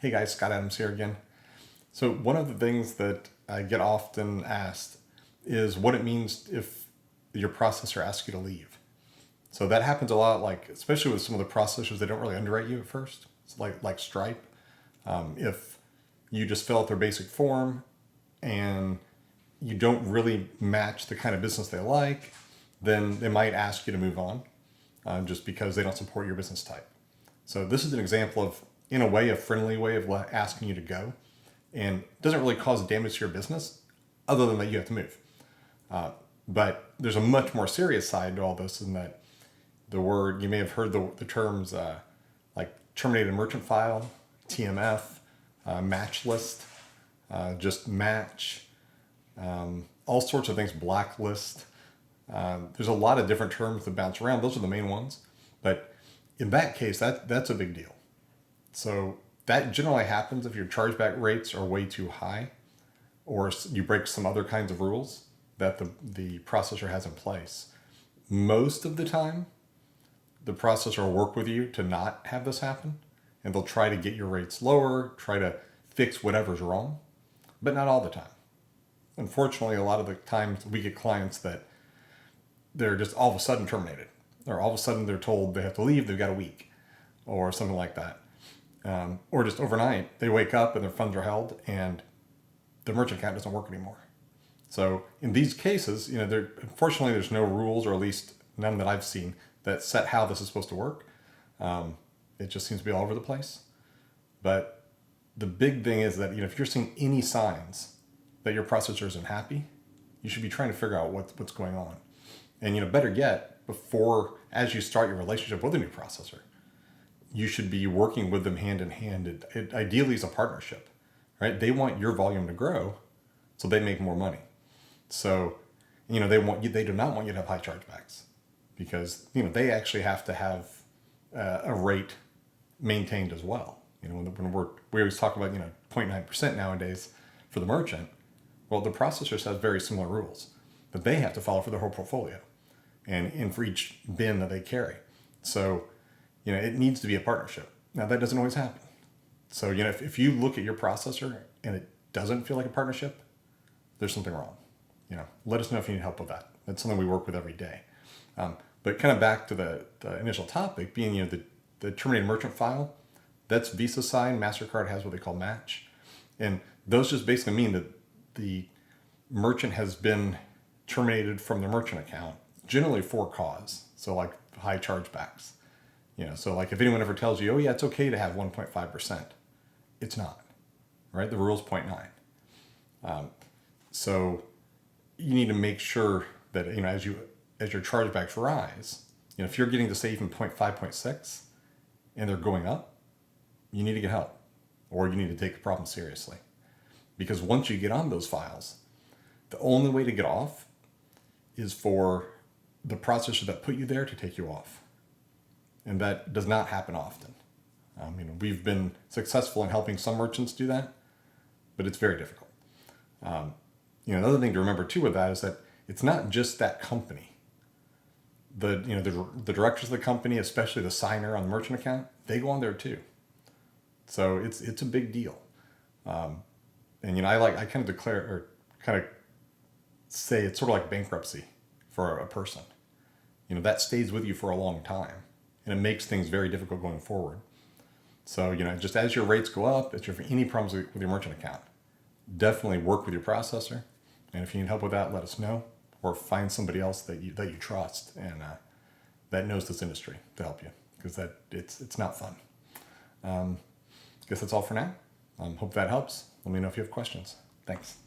Hey guys, Scott Adams here again. So one of the things that I get often asked is what it means if your processor asks you to leave. So that happens a lot, like especially with some of the processors that don't really underwrite you at first. It's like Stripe. If you just fill out their basic form and you don't really match the kind of business they like, then they might ask you to move on just because they don't support your business type. So this is an example of, in a way, a friendly way of asking you to go, and doesn't really cause damage to your business other than that you have to move. But there's a much more serious side to all this, in that the word, you may have heard the terms like terminated merchant file, TMF, match list, just match, all sorts of things, blacklist. There's a lot of different terms that bounce around. Those are the main ones. But in that case, that's a big deal. So that generally happens if your chargeback rates are way too high, or you break some other kinds of rules that the processor has in place. Most of the time, the processor will work with you to not have this happen, and they'll try to get your rates lower, try to fix whatever's wrong, but not all the time. Unfortunately, a lot of the times we get clients that they're just all of a sudden terminated, or all of a sudden they're told they have to leave, they've got a week, or something like that. Or just overnight, they wake up and their funds are held and the merchant account doesn't work anymore. So in these cases, unfortunately, there's no rules, or at least none that I've seen, that set how this is supposed to work. It just seems to be all over the place. But the big thing is that if you're seeing any signs that your processor isn't happy, you should be trying to figure out what's going on. And better yet, as you start your relationship with a new processor, you should be working with them hand in hand. It ideally is a partnership, right? They want your volume to grow so they make more money. So, they do not want you to have high chargebacks, because, they actually have to have a rate maintained as well. When we always talk about, 0.9% nowadays for the merchant. Well, the processors have very similar rules that they have to follow for their whole portfolio and for each bin that they carry. So, it needs to be a partnership. Now, that doesn't always happen. So, if you look at your processor and it doesn't feel like a partnership, there's something wrong. Let us know if you need help with that. That's something we work with every day. But kind of back to the initial topic, being, the terminated merchant file, that's Visa side. MasterCard has what they call match. And those just basically mean that the merchant has been terminated from their merchant account, generally for cause. So like high chargebacks. So like if anyone ever tells you, oh yeah, it's okay to have 1.5%, it's not, right? The rule's 0.9. So you need to make sure that, as your chargebacks rise, if you're getting to say even 0.5, 0.6, and they're going up, you need to get help, or you need to take the problem seriously. Because once you get on those files, the only way to get off is for the processor that put you there to take you off. And that does not happen often. We've been successful in helping some merchants do that, but it's very difficult. Another thing to remember too with that is that it's not just that company. The directors of the company, especially the signer on the merchant account, they go on there too. So it's a big deal. And I kind of declare, or kind of say, it's sort of like bankruptcy for a person. That stays with you for a long time, and it makes things very difficult going forward. So, just as your rates go up, if you have any problems with your merchant account, definitely work with your processor. And if you need help with that, let us know, or find somebody else that you trust and that knows this industry to help you, because it's not fun. I guess that's all for now. Hope that helps. Let me know if you have questions. Thanks.